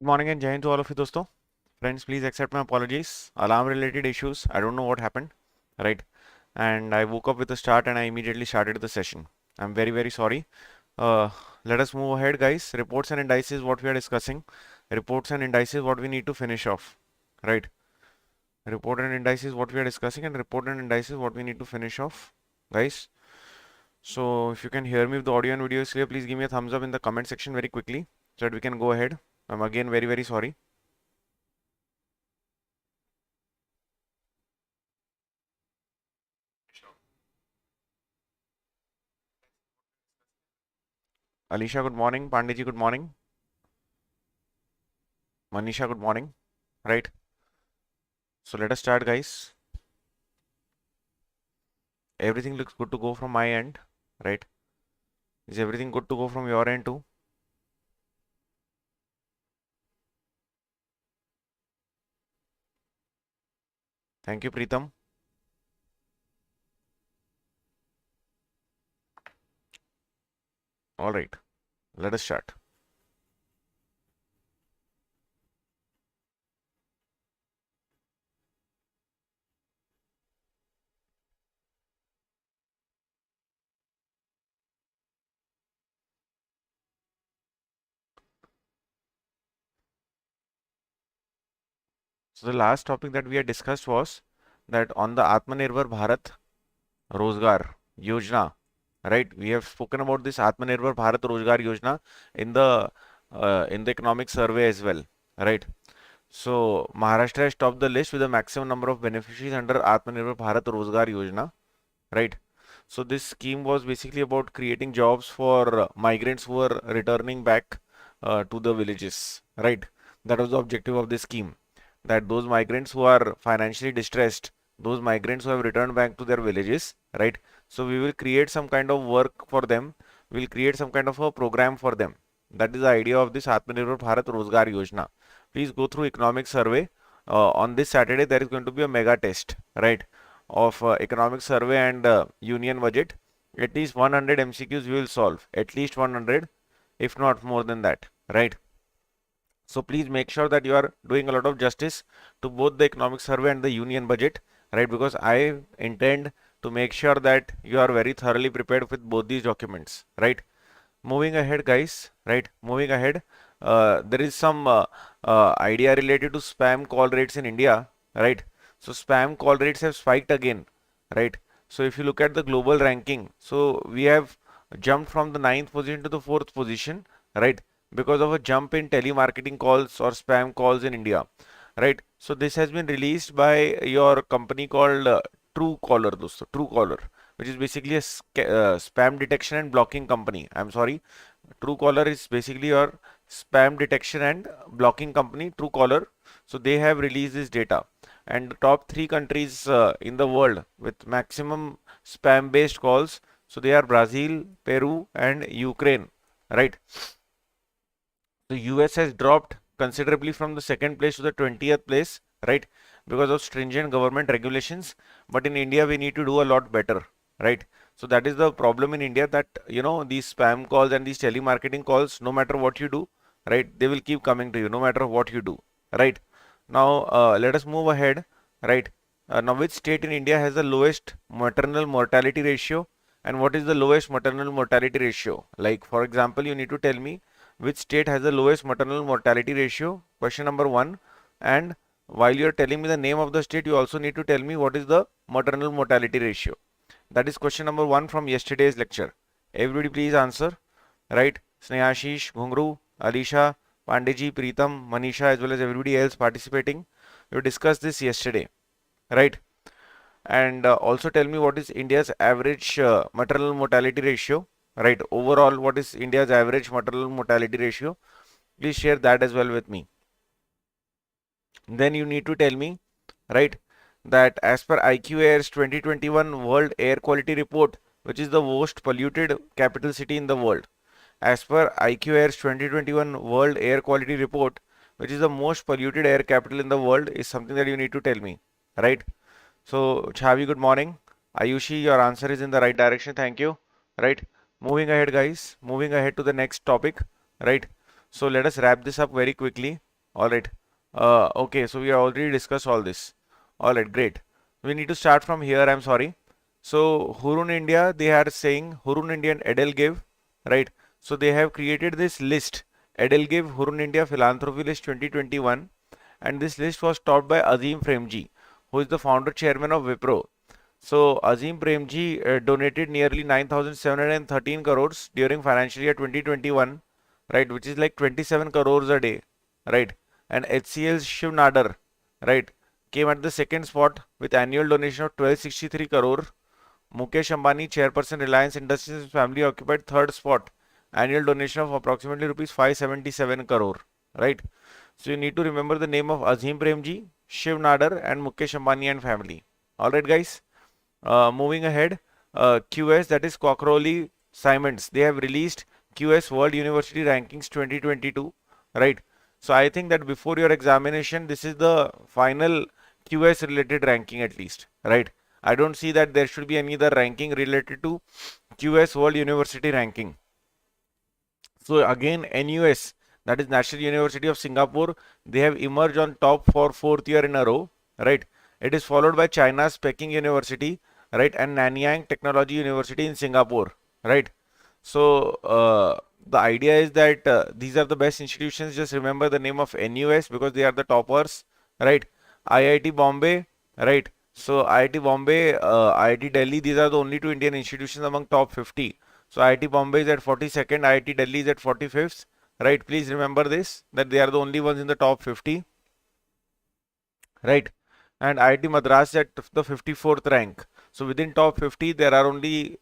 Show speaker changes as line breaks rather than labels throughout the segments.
Good morning and Jai Hind to all of you, dosto. Friends, please accept my apologies. Alarm related issues. I don't know what happened, right? And I woke up with a start and I immediately started the session. I'm very, very sorry. Uh, Let us move ahead, guys. Reports and indices, what we are discussing. Reports and indices, what we need to finish off, right? Report and indices, what we are discussing, and report and indices, what we need to finish off, guys. So if you can hear me, if the audio and video is clear, please give me a thumbs up in the comment section very quickly so that we can go ahead. I'm again very, very sorry. Alisha, good morning. Pandiji, good morning. Manisha, good morning. Right. So let us start, guys. Everything looks good to go from my end. Right. Is everything good to go from your end too? Thank you, Preetham. All right. Let us start. So the last topic that we had discussed was that on the Atmanirbhar Bharat Rozgar Yojana, right? We have spoken about this Atmanirbhar Bharat Rozgar Yojana in the economic survey as well, right? So Maharashtra has topped the list with the maximum number of beneficiaries under Atmanirbhar Bharat Rozgar Yojana, right? So this scheme was basically about creating jobs for migrants who were returning back to the villages, right? That was the objective of this scheme, that those migrants who are financially distressed, those migrants who have returned back to their villages, right? So we will create some kind of work for them. We'll create some kind of a program for them. That is the idea of this Atmanirbhar Bharat Rozgar Yojana. Please go through economic survey. On this Saturday, there is going to be a mega test, right, of economic survey and union budget. At least 100 MCQs we will solve. At least 100, if not more than that, right? So please make sure that you are doing a lot of justice to both the economic survey and the union budget, right? Because I intend to make sure that you are very thoroughly prepared with both these documents, right? Moving ahead, guys, right? Moving ahead, there is some idea related to spam call rates in India, right? So spam call rates have spiked again, right? So if you look at the global ranking, so we have jumped from the ninth position to the fourth position, right? Because of a jump in telemarketing calls or spam calls in India, right? So this has been released by your company called Truecaller, dosto, Truecaller, which is basically a spam detection and blocking company. I'm sorry, Truecaller is basically your spam detection and blocking company, Truecaller. So they have released this data, and the top three countries in the world with maximum spam-based calls. So they are Brazil, Peru, and Ukraine, right? The US has dropped considerably from the second place to the 20th place, right? Because of stringent government regulations. But in India, we need to do a lot better, right? So that is the problem in India, that these spam calls and these telemarketing calls, no matter what you do, right, they will keep coming to you no matter what you do, right? Now let us move ahead, right? Now which state in India has the lowest maternal mortality ratio, and what is the lowest maternal mortality ratio? Like for example, you need to tell me which state has the lowest maternal mortality ratio, question number one. And while you are telling me the name of the state, you also need to tell me what is the maternal mortality ratio. That is question number one from yesterday's lecture. Everybody please answer, right? Snehashish, Ghungru, Alisha, Pandeyji, Preetham, Manisha, as well as everybody else participating. We discussed this yesterday, right? And also tell me what is India's average maternal mortality ratio, right? Overall, what is India's average maternal mortality ratio? Please share that as well with me. Then you need to tell me, right, that as per IQAir's 2021 World Air Quality Report, which is the most polluted capital city in the world. As per IQAir's 2021 World Air Quality Report, which is the most polluted air capital in the world, is something that you need to tell me, right? So, Chavi, good morning. Ayushi, your answer is in the right direction. Thank you. Right. Moving ahead, guys. Moving ahead to the next topic. Right. So, let us wrap this up very quickly. All right. Okay, so we have already discussed all this. All right, great. We need to start from here. I'm sorry. So Hurun India, they are saying Hurun India and Edelgave, right? So they have created this list, Edelgave Hurun India Philanthropy List 2021, and this list was topped by Azim Premji, who is the founder chairman of Wipro. So Azim Premji donated nearly 9,713 crores during financial year 2021, right, which is like 27 crores a day, right? And HCL's Shiv Nadar, right, came at the second spot with annual donation of 1263 crore. Mukesh Ambani, chairperson Reliance Industries family, occupied third spot, annual donation of approximately rupees 577 crore, right? So you need to remember the name of Azim Premji, Shiv Nadar, and Mukesh Ambani and family. All right, guys. Moving ahead, QS, that is Cockroley Simons, they have released QS World University Rankings 2022, right? So I think that before your examination, this is the final QS related ranking at least, right? I don't see that there should be any other ranking related to QS World University Ranking. So again, NUS, that is National University of Singapore, they have emerged on top for fourth year in a row, right? It is followed by China's Peking University, right, and Nanyang Technology University in Singapore, right? So the idea is that these are the best institutions. Just remember the name of NUS because they are the toppers, right? IIT Bombay, right? So IIT Bombay, IIT Delhi, these are the only two Indian institutions among top 50. So IIT Bombay is at 42nd, IIT Delhi is at 45th, right? Please remember this, that they are the only ones in the top 50, right? And IIT Madras at the 54th rank. So within top 50, there are only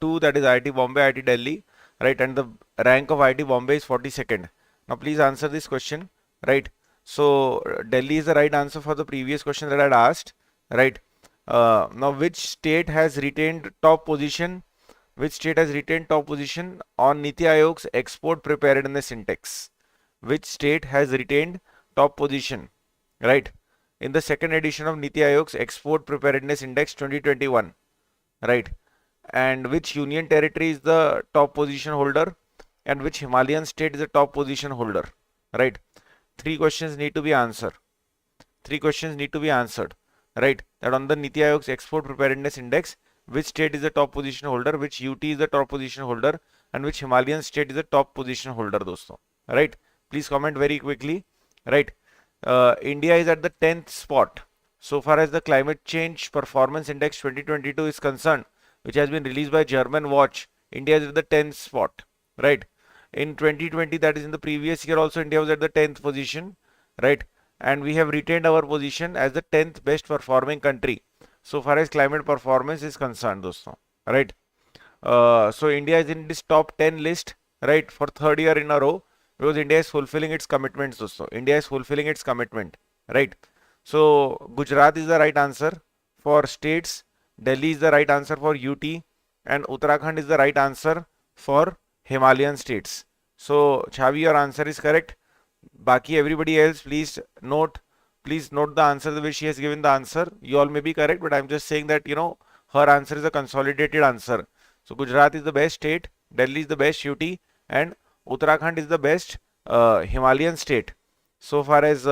two, that is IIT Bombay, IIT Delhi, right? And the rank of IIT Bombay is 42nd. Now please answer this question, right? So Delhi is the right answer for the previous question that I had asked, right? Now which state has retained top position? Which state has retained top position on Niti Aayog's Export Preparedness Index? Which state has retained top position, right, in the second edition of Niti Aayog's Export Preparedness Index 2021, right? And which union territory is the top position holder, and which Himalayan state is the top position holder, right? Three questions need to be answered. Three questions need to be answered, right? That on the Niti Aayog's Export Preparedness Index, which state is the top position holder, which UT is the top position holder, and which Himalayan state is the top position holder, dosto, right? Please comment very quickly, right? India is at the 10th spot so far as the Climate Change Performance Index 2022 is concerned, which has been released by German Watch. India is at the 10th spot, right? In 2020, that is in the previous year also, India was at the 10th position, right? And we have retained our position as the 10th best performing country so far as climate performance is concerned, dosto, right? So India is in this top 10 list, right, for third year in a row, because India is fulfilling its commitments, dosto. India is fulfilling its commitment, right? So Gujarat is the right answer for states, Delhi is the right answer for UT, and Uttarakhand is the right answer for Himalayan states. So Chavi, your answer is correct. Baki everybody else, please note the answer the way she has given the answer. You all may be correct, but I'm just saying that, her answer is a consolidated answer. So Gujarat is the best state, Delhi is the best UT, and Uttarakhand is the best Himalayan state so far as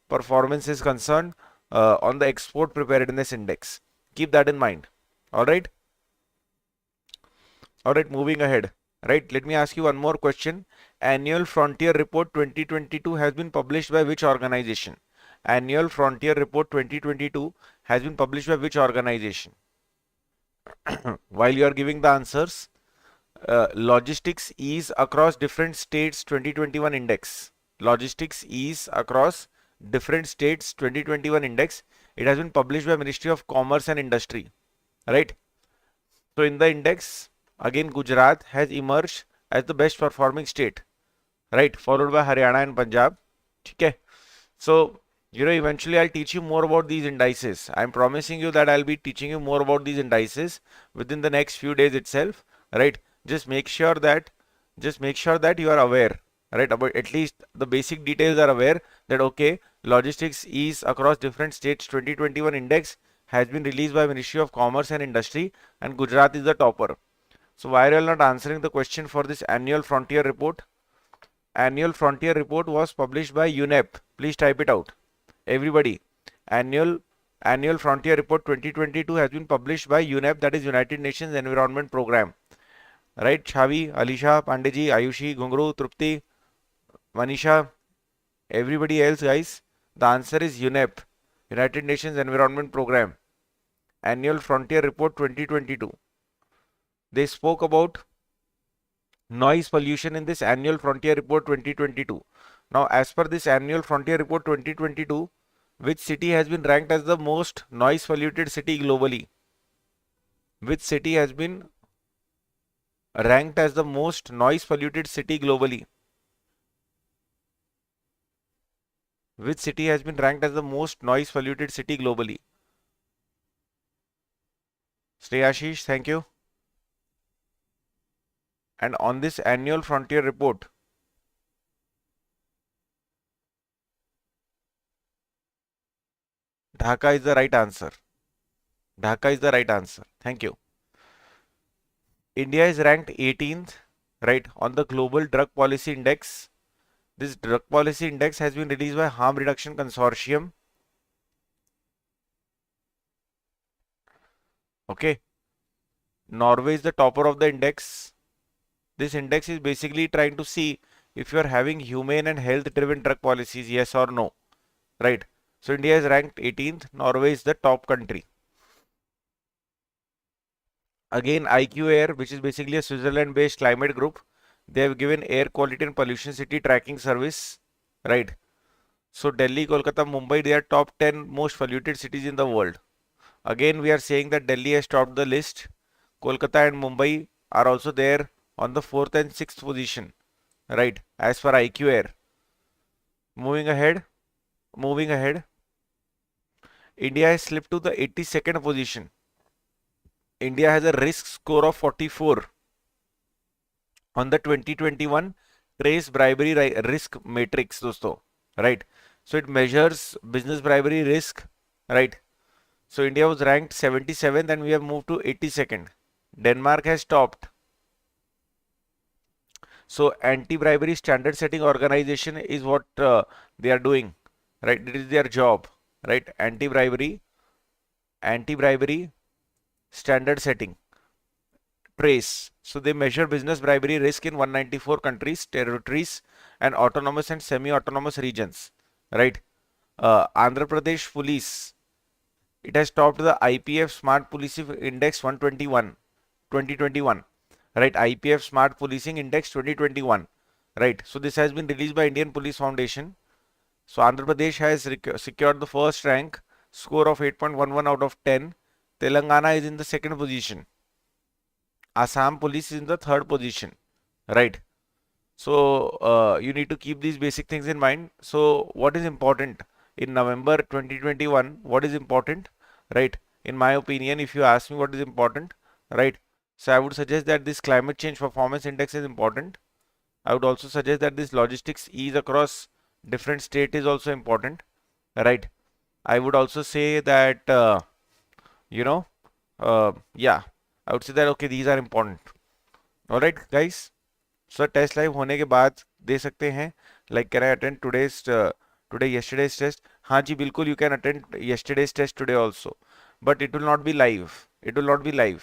performance is concerned on the Export Preparedness Index. Keep that in mind. All right. All right, moving ahead. Right, let me ask you one more question. Annual Frontier Report 2022 has been published by which organization? Annual Frontier Report 2022 has been published by which organization? While you are giving the answers, Logistics Ease Across Different States 2021 Index. Logistics Ease Across Different States 2021 Index. It has been published by Ministry of Commerce and Industry. Right. So in the index, again Gujarat has emerged as the best performing state. Right. Followed by Haryana and Punjab. Okay. So, eventually I'll teach you more about these indices. I'm promising you that I'll be teaching you more about these indices within the next few days itself, right? Just make sure that you are aware, right? About at least the basic details are aware that, okay, Logistics Ease Across Different States 2021 Index has been released by Ministry of Commerce and Industry, and Gujarat is the topper. So why are you not answering the question for this annual Frontier Report? annual frontier report was published by UNEP. Please type it out. Everybody. Annual Frontier Report 2022 has been published by UNEP, that is United Nations Environment Program. Right? Chavi, Alisha, Pandeji, Ayushi, Gungru, Trupti, Manisha, everybody else, guys. The answer is UNEP, United Nations Environment Program. Annual Frontier Report 2022. They spoke about noise pollution in this Annual Frontier Report 2022. Now, as per this Annual Frontier Report 2022, which city has been ranked as the most noise polluted city globally? Which city has been ranked as the most noise polluted city globally? Which city has been ranked as the most noise polluted city globally? Shreyashish, thank you. And on this Annual Frontier Report, Dhaka is the right answer. Dhaka is the right answer. Thank you. India is ranked 18th, right, on the Global Drug Policy Index. This drug policy index has been released by Harm Reduction Consortium. Okay. Norway is the topper of the index. This index is basically trying to see if you are having humane and health driven drug policies, yes or no. Right. So India is ranked 18th. Norway is the top country. Again, IQ Air, which is basically a Switzerland based climate group, they have given air quality and pollution city tracking service. Right. So Delhi, Kolkata, Mumbai, they are top 10 most polluted cities in the world. Again, we are saying that Delhi has topped the list. Kolkata and Mumbai are also there on the 4th and 6th position. Right. As for IQ Air. Moving ahead. India has slipped to the 82nd position. India has a risk score of 44 on the 2021 Trace Bribery Risk Matrix, dosto. Right. So it measures business bribery risk. Right. So India was ranked 77th and we have moved to 82nd. Denmark has topped. So anti-bribery standard setting organization is what they are doing. Right. It is their job. Right. Anti-bribery standard setting. Trace. So they measure business bribery risk in 194 countries, territories, and autonomous and semi-autonomous regions. Right. Andhra Pradesh Police. It has topped the IPF Smart Policing Index 121, 2021. Right. IPF Smart Policing Index 2021. Right. So this has been released by Indian Police Foundation. So Andhra Pradesh has secured the first rank, score of 8.11 out of 10. Telangana is in the second position. Assam Police is in the third position. Right. So you need to keep these basic things in mind. So what is important in November 2021? What is important? Right. In my opinion, if you ask me what is important, right. So I would suggest that this climate change performance index is important. I would also suggest that this logistics ease across different state is also important. Right. I would also say that, yeah, I would say that, okay, these are important. All right, guys. So test live होने के बाद दे सकते हैं like can I attend today yesterday's test. हाँ जी बिल्कुल, you can attend yesterday's test today also, but it will not be live. It will not be live.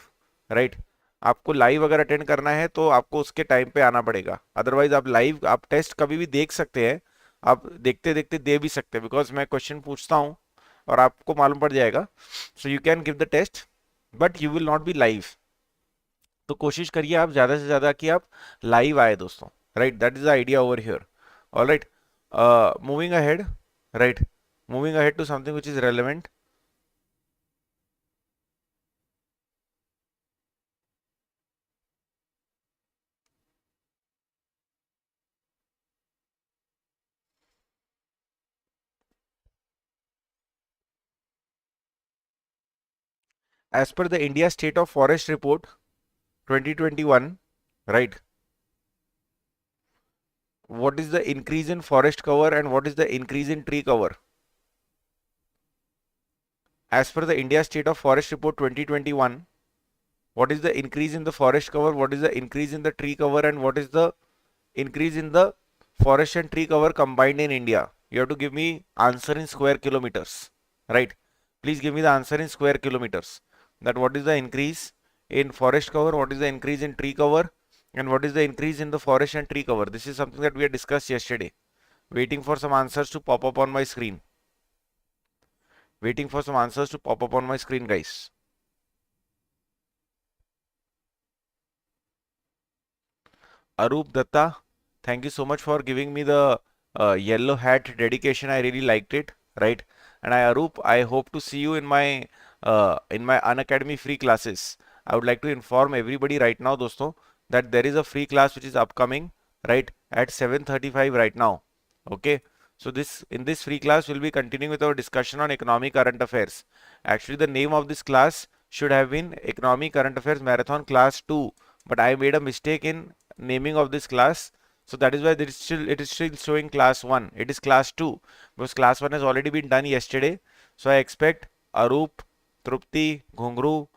Right. आपको लाइव अगर अटेंड करना है तो आपको उसके टाइम पे आना पड़ेगा. अदरवाइज आप टेस्ट कभी भी देख सकते हैं. आप देखते देखते दे भी सकते हैं, बिकॉज मैं क्वेश्चन पूछता हूँ और आपको मालूम पड़ जाएगा. So you can give the test but you will not be live. तो कोशिश करिए आप ज़्यादा से ज़्यादा कि आप लाइव आए दोस्तों. Right. That is the idea over here. All right. Moving ahead. Right. Moving ahead to something which is relevant. As per the India State of Forest Report 2021, right, what is the increase in forest cover and what is the increase in tree cover? As per the India State of Forest Report 2021, what is the increase in the forest cover, what is the increase in the tree cover, and what is the increase in the forest and tree cover combined in India? You have to give me answer in square kilometers, right? Please give me the answer in square kilometers. That what is the increase in forest cover, what is the increase in tree cover, and what is the increase in the forest and tree cover? This is something that we had discussed yesterday. Waiting for some answers to pop up on my screen. Waiting for some answers to pop up on my screen, guys. Arup Datta, thank you so much for giving me the yellow hat dedication. I really liked it, right? And Arup, I hope to see you in my Unacademy free classes. I would like to inform everybody right now, dosto, that there is a free class which is upcoming, right, at 7:35 right now. Okay. So in this free class we'll be continuing with our discussion on economic current affairs. Actually, the name of this class should have been Economic Current Affairs Marathon Class 2, but I made a mistake in naming of this class, so that is why it is still showing class 1. It is class 2 because class 1 has already been done yesterday. So I expect Arup, Trupti, Ghungru,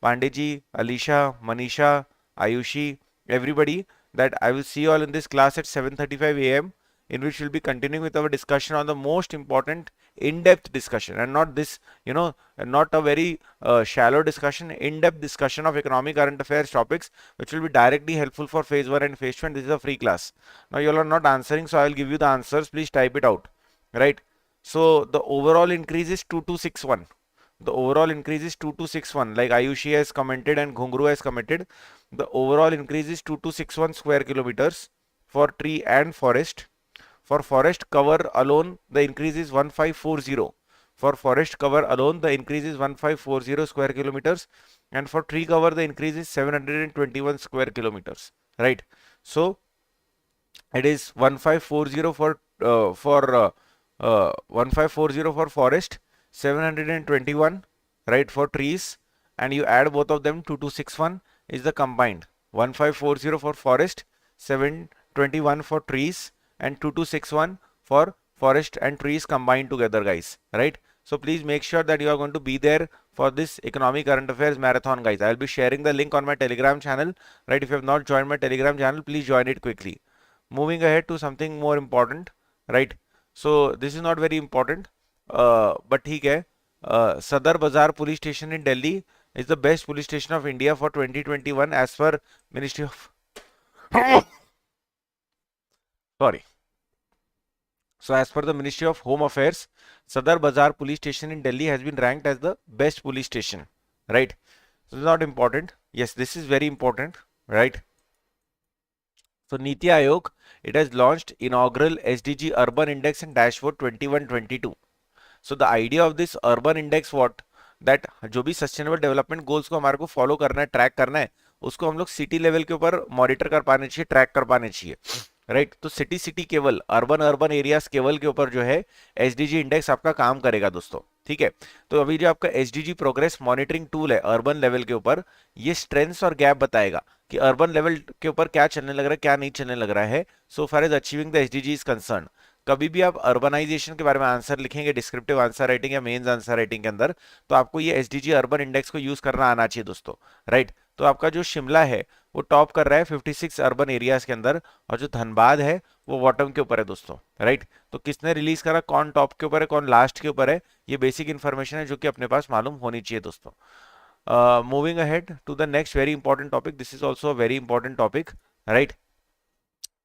Pandeji, Alisha, Manisha, Ayushi, everybody, that I will see you all in this class at 7:35 a.m. in which we'll be continuing with our discussion on the most important in-depth discussion, and not this, not a very shallow discussion, in-depth discussion of economic current affairs topics, which will be directly helpful for phase 1 and phase 2, and this is a free class. Now you all are not answering, so I will give you the answers. Please type it out, right? So the overall increase is 2261. The overall increase is 2261, like Ayushi has commented and Ghungru has commented. The overall increase is 2261 square kilometers for tree and forest. For forest cover alone, the increase is 1540. For forest cover alone, the increase is 1540 square kilometers, and for tree cover, the increase is 721 square kilometers. Right. So it is 1540 for 1540 for forest, 721, right, for trees, and you add both of them, 2261 is the combined. 1540 for forest, 721 for trees, and 2261 for forest and trees combined together, guys, right? So please make sure that you are going to be there for this economic current affairs marathon, guys. I'll be sharing the link on my Telegram channel, right? If you have not joined my Telegram channel, please join it quickly. Moving ahead to something more important, right? So this is not very important, but ठीक है. Sadar Bazaar police station in Delhi is the best police station of India for 2021 as per Ministry of sorry. So as per the Ministry of Home Affairs, Sadar Bazaar police station in Delhi has been ranked as the best police station, right? So this is not important. Yes, this is very important, right? So Niti Aayog, it has launched inaugural SDG Urban Index and Dashboard 21-22. So the idea of this urban index what, that जो भी sustainable development goals को हमारे को follow करना है, track करना है, उसको हम लोग सिटी लेवल के ऊपर मॉनिटर कर पाने चाहिए, ट्रैक कर पाने चाहिए, राइट? तो सिटी केवल अर्बन एरियाज केवल के ऊपर जो है एसडीजी इंडेक्स आपका काम करेगा दोस्तों, ठीक है? तो अभी जो आपका एसडीजी प्रोग्रेस मॉनिटरिंग टूल है अर्बन लेवल के ऊपर, ये स्ट्रेंथ्स और गैप बताएगा कि अर्बन लेवल के ऊपर क्या चलने लग रहा है, क्या नहीं चलने लग रहा है, so far as achieving the SDG is concern. कभी भी आप अर्बनाइजेशन के बारे में आंसर लिखेंगे डिस्क्रिप्टिव आंसर राइटिंग या मेंस आंसर राइटिंग के अंदर, तो आपको ये एसडीजी अर्बन इंडेक्स को यूज करना आना चाहिए दोस्तों, राइट? तो आपका जो शिमला है वो टॉप कर रहा है 56 अर्बन एरियाज के अंदर, और जो धनबाद है वो बॉटम के ऊपर है दोस्तों, राइट? तो किसने रिलीज करा, कौन टॉप के ऊपर है, कौन लास्ट के ऊपर है, ये बेसिक इन्फॉर्मेशन है जो कि अपने पास मालूम होनी चाहिए दोस्तों. Moving ahead to the next very important topic, this is also very important topic, right?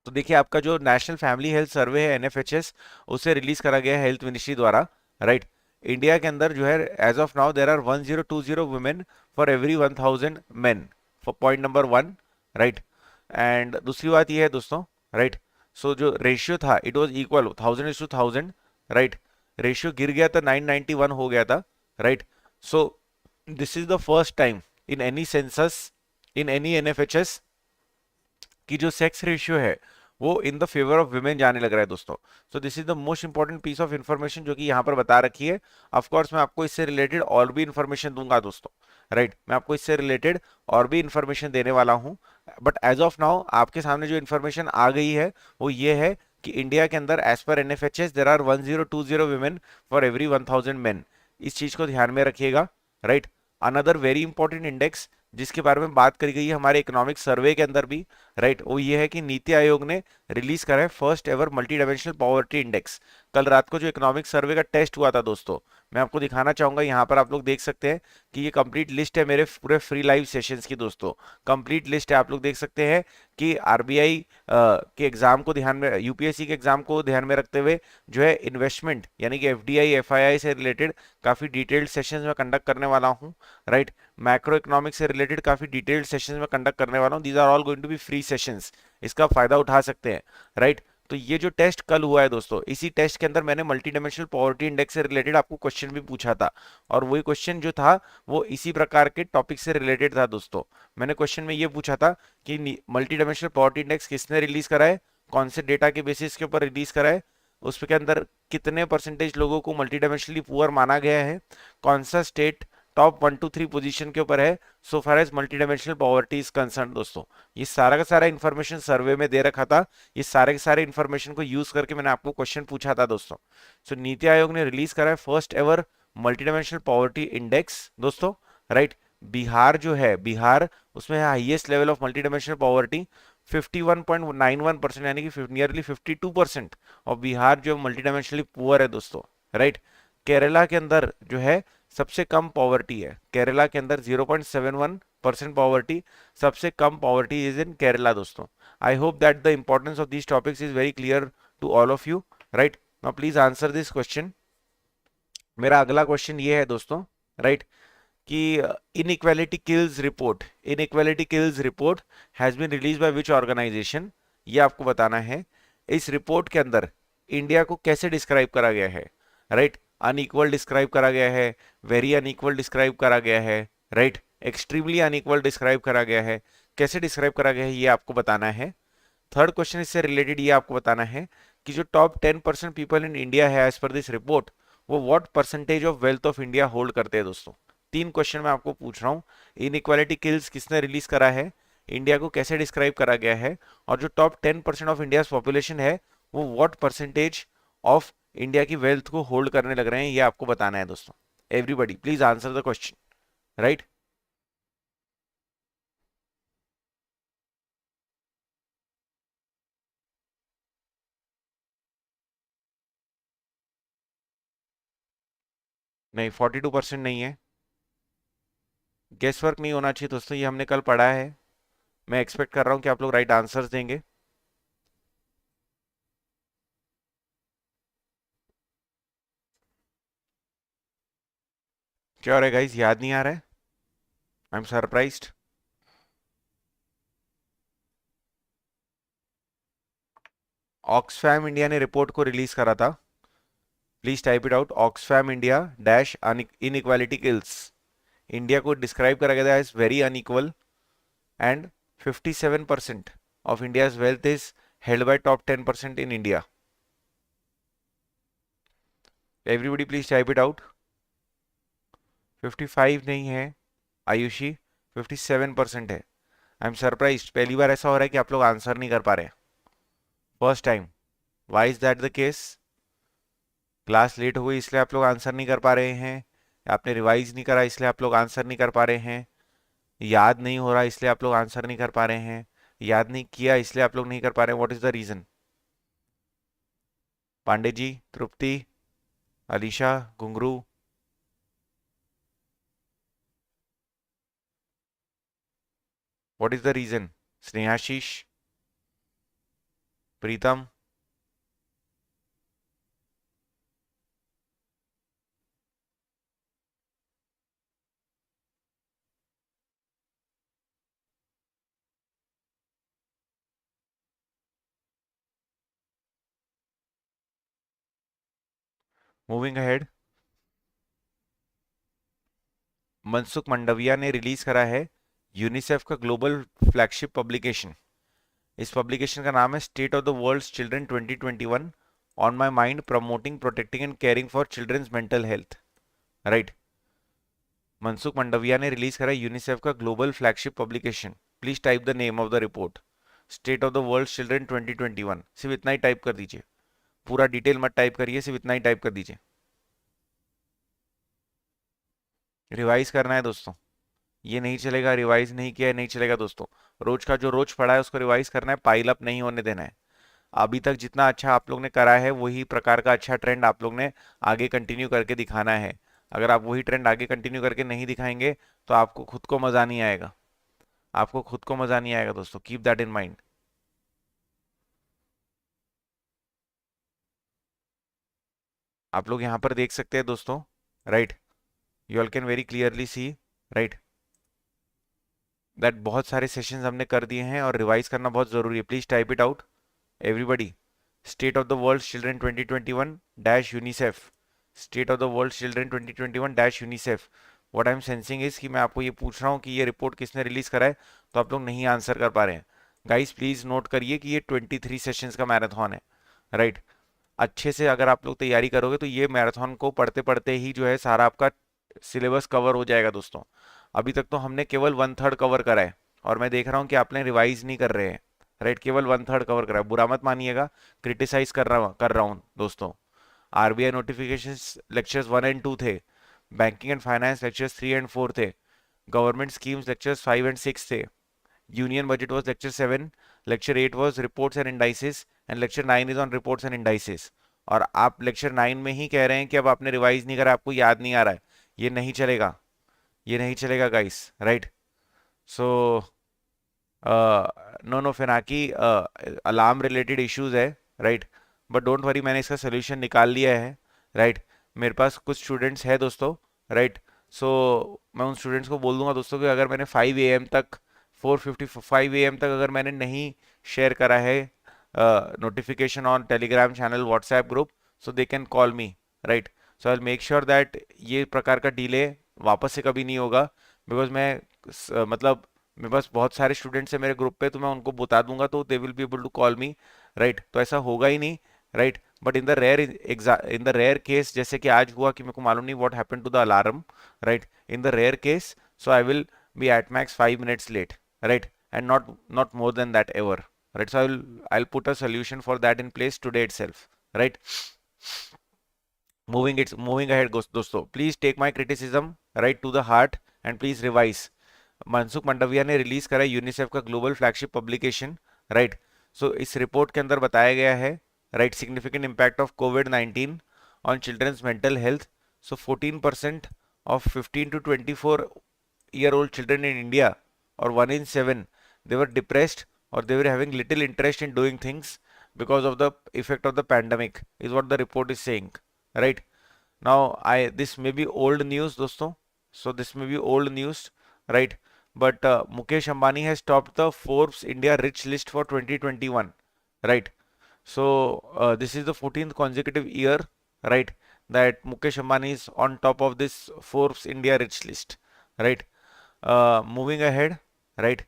तो देखिए आपका जो नेशनल फैमिली हेल्थ सर्वे है एनएफएचएस, उसे रिलीज करा गया है हेल्थ मिनिस्ट्री द्वारा, राइट? इंडिया के अंदर जो है as of now there are 1020 women for every 1000 men, for point number 1, right? And दूसरी बात ये है दोस्तों, राइट? सो जो रेशियो था it was equal 1000:1000, right? Ratio गिर गया था 991 हो गया था, right? So this is the first time in any census, in any NFHS की जो सेक्स रेशियो है वो in the favour of women जाने लग रहा है दोस्तों. So this is the most important piece of information जो कि यहाँ पर बता रखी है. ऑफ कोर्स मैं आपको इससे रिलेटेड और भी इन्फॉर्मेशन दूंगा दोस्तों, राइट? मैं आपको इससे रिलेटेड और भी इन्फॉर्मेशन देने वाला हूँ, बट एज ऑफ नाउ आपके सामने जो इन्फॉर्मेशन आ गई है वो ये है कि इंडिया के अंदर as per NFHS there are 1020 women for every 1000 men. इस चीज को ध्यान में रखिएगा, right? Another very important index जिसके बारे में बात करी गई है हमारे इकोनॉमिक सर्वे के अंदर भी, राइट, वो ये है कि नीति आयोग ने रिलीज करा है first ever multi dimensional poverty index. कल रात को जो इकोनॉमिक सर्वे का टेस्ट हुआ था दोस्तों, मैं आपको दिखाना चाहूंगा, यहाँ पर आप लोग देख सकते हैं कि ये कंप्लीट लिस्ट है मेरे पूरे फ्री लाइव सेशंस की दोस्तों। कंप्लीट लिस्ट है, आप लोग देख सकते हैं कि आरबीआई के एग्जाम को ध्यान में, यूपीएससी के एग्जाम को ध्यान में रखते हुए जो है इन्वेस्टमेंट यानी कि एफडीआई एफआईआई से रिलेटेड काफी डिटेल्ड सेशंस में कंडक्ट करने वाला हूँ, राइट। मैक्रो इकोनॉमिक्स से रिलेटेड काफी डिटेल्ड सेशंस में कंडक्ट करने वाला हूँ। These are all going to be free sessions, इसका फायदा उठा सकते हैं, राइट। तो ये जो टेस्ट कल हुआ है दोस्तों, इसी टेस्ट के अंदर मैंने मल्टी डायमेंशनल पॉवर्टी इंडेक्स से रिलेटेड आपको क्वेश्चन भी पूछा था, और वही क्वेश्चन जो था वो इसी प्रकार के टॉपिक से रिलेटेड था दोस्तों। मैंने क्वेश्चन में ये पूछा था कि मल्टी डायमेंशनल पॉवर्टी इंडेक्स किसने रिलीज करा है, कौन से डेटा के बेसिस के ऊपर रिलीज करा है, उसके अंदर कितने परसेंटेज लोगों को मल्टी डायमेंशनली पुअर माना गया है, कौन सा स्टेट टॉप 1 to 3 पोजीशन के ऊपर है so far as multi dimensional poverty is concern दोस्तों। ये सारा का सारा इन्फॉर्मेशन सर्वे में दे रखा था, ये सारे के सारे इन्फॉर्मेशन को यूज करके मैंने आपको क्वेश्चन पूछा था दोस्तों। सो नीति आयोग ने रिलीज करा है first ever multi dimensional poverty index दोस्तों, राइट। बिहार जो है, बिहार उसमें है highest level of multi dimensional poverty 51.91%, यानी कि नियरली 52% और बिहार जो मल्टी डायमेंशनली पुअर है दोस्तों, राइट। केरला के अंदर जो है सबसे कम पॉवर्टी है, केरला के अंदर 0.71% पॉवर्टी, सबसे कम पॉवर्टी इज इन केरला दोस्तों। I hope that the importance of these topics is very clear to all of you, right. Now please answer this question. मेरा अगला क्वेश्चन ये है दोस्तों, राइट, कि inequality kills report, inequality kills report has been release by which organisation, ये आपको बताना है। इस रिपोर्ट के अंदर इंडिया को कैसे डिस्क्राइब करा गया है, राइट। अनइक्वल डिस्क्राइब करा गया है, वेरी अनइक्वल डिस्क्राइब करा गया है, राइट, एक्सट्रीमली अनइक्वल डिस्क्राइब करा गया है, कैसे डिस्क्राइब करा गया है ये आपको बताना है। थर्ड क्वेश्चन इससे रिलेटेड ये आपको बताना है कि जो टॉप 10% पीपल इन इंडिया है एज पर दिस रिपोर्ट, वो what percentage of wealth of India hold करते हैं दोस्तों। तीन क्वेश्चन मैं आपको पूछ रहा हूँ। इनइक्वालिटी किल्स किसने रिलीज करा है, इंडिया को कैसे डिस्क्राइब करा गया है, और जो टॉप 10% ऑफ इंडिया पॉपुलेशन है वो व्हाट परसेंटेज ऑफ इंडिया की वेल्थ को होल्ड करने लग रहे हैं, ये आपको बताना है दोस्तों। Everybody please answer the question, right. नहीं, 42% नहीं है, गेस वर्क नहीं होना चाहिए दोस्तों, ये हमने कल पढ़ा है। मैं एक्सपेक्ट कर रहा हूं कि आप लोग राइट आंसर्स देंगे। क्या हो रहा है गाइस, याद नहीं आ रहा है? I am surprised. Oxfam India ने रिपोर्ट को रिलीज करा था, please type it out, Oxfam India dash inequality kills. India को डिस्क्राइब करा गया as very unequal and 57% of India's wealth is held by top 10% in India. Everybody please type it out. 55 नहीं है आयुषी, 57% है। I am surprised, पहली बार ऐसा हो रहा है कि आप लोग आंसर नहीं कर पा रहे हैं, first time. Why is that the case? Class late हो गई इसलिए आप लोग आंसर नहीं कर पा रहे हैं, आपने रिवाइज नहीं करा इसलिए आप लोग आंसर नहीं कर पा रहे हैं, याद नहीं हो रहा इसलिए आप लोग आंसर नहीं कर पा रहे हैं, याद नहीं किया इसलिए आप लोग नहीं कर पा रहे हैं, what is the reason? Pandey ji, Tripti, Alisha, Ghungroo, what is the reason? Snehashish, Pritam, moving ahead. Mansukh Mandaviya ने रिलीज करा है यूनिसेफ का ग्लोबल फ्लैगशिप पब्लिकेशन। इस पब्लिकेशन का नाम है state of the world's children 2021 on my mind promoting protecting and caring for children's mental health, right. Mansukh Mandaviya ने release करा यूनिसेफ का global flagship publication. Please type the name of the report, state of the world children 2021, सिर्फ इतना ही type कर दीजिए, पूरा detail मत type करिए, सिर्फ इतना ही टाइप कर दीजिए। रिवाइज करना है दोस्तों, ये नहीं चलेगा, रिवाइज नहीं किया है नहीं चलेगा दोस्तों। रोज का जो रोज पढ़ा है उसको रिवाइज करना है, पाइल अप नहीं होने देना है। अभी तक जितना अच्छा आप लोग ने करा है वही प्रकार का अच्छा ट्रेंड आप लोग ने आगे कंटिन्यू करके दिखाना है। अगर आप वही ट्रेंड आगे कंटिन्यू करके नहीं दिखाएंगे तो आपको खुद को मजा नहीं आएगा, आपको खुद को मजा नहीं आएगा दोस्तों, कीप दैट इन माइंड। आप लोग यहाँ पर देख सकते हैं दोस्तों, right, you all can very clearly see, right, that बहुत सारे सेशंस हमने कर दिए हैं और रिवाइज करना बहुत जरूरी है। Please type it out everybody. State of the world children 2021 dash UNICEF, state of the world children 2021 dash UNICEF. What I am sensing is कि मैं आपको ये पूछ रहा हूँ कि ये रिपोर्ट किसने रिलीज करा है, तो आप लोग नहीं आंसर कर पा रहे हैं। गाइस प्लीज नोट करिए कि ये 23 सेशंस का मैराथन है, राइट। अच्छे से अगर आप लोग तैयारी करोगे तो ये मैराथन को पढ़ते पढ़ते ही जो है सारा आपका सिलेबस कवर हो जाएगा दोस्तों। अभी तक तो हमने केवल 1/3 कवर करा है और मैं देख रहा हूँ कि आपने रिवाइज नहीं कर रहे हैं, राइट, केवल 1/3 कवर करा है। बुरा मत मानिएगा, क्रिटिसाइज कर रहा हूँ दोस्तों। आरबीआई नोटिफिकेशंस लेक्चर्स 1 और 2 थे, बैंकिंग एंड फाइनेंस लेक्चर्स 3 और 4 थे, गवर्नमेंट स्कीम्स लेक्चर्स 5 और 6 थे, union budget was lecture 7, lecture 8 was reports and indices and lecture 9 is on reports and indices. और आप लेक्चर 9 में ही कह रहे हैं कि अब आपने रिवाइज नहीं करा, आपको याद नहीं आ रहा है। ये नहीं चलेगा, ये नहीं चलेगा guys, right. So no no Phinaki, alarm related issues है, राइट, बट डोंट वरी, मैंने इसका सोल्यूशन निकाल लिया है, राइट। मेरे पास कुछ स्टूडेंट्स हैं दोस्तों, राइट। सो मैं उन स्टूडेंट्स को बोल दूंगा दोस्तों कि अगर मैंने 5 AM तक 4:55 AM तक अगर मैंने नहीं शेयर करा है notification on Telegram channel WhatsApp group, so they can call me, right. So I make sure that ये प्रकार का डिले वापस से कभी नहीं होगा। बिकॉज मैं मतलब मेरे पास बहुत सारे स्टूडेंट्स हैं मेरे ग्रुप पे, तो मैं उनको बता दूंगा तो they will be able to call me, right. तो ऐसा होगा ही नहीं, right. But in the rare case जैसे कि आज हुआ कि मेरे को मालूम नहीं what happened to the alarm, right, in the rare case, so I will be at max 5 minutes लेट, right, and not more than that ever, right. So I'll put a solution for that in place today itself, right. Moving ahead दोस्तों, please take my criticism right to the heart and please revise. Mansukh Mandaviya ने release करा UNICEF का global flagship publication, right. So इस report के अंदर बताया गया है, राइट, सिग्निफिकेंट इम्पैक्ट ऑफ कोविड-19 on children's mental health. So 14% of 15 to 24-year old children in India, or 1 in 7, they were depressed or they were having little interest in doing things because of the effect of the pandemic, is what the report is saying, right. Now this may be old news दोस्तों, so this may be old news, right, but Mukesh Ambani has topped the Forbes India Rich List for 2021, right. So this is the 14th consecutive year, right, that Mukesh Ambani is on top of this Forbes India Rich List, right. Moving ahead, right,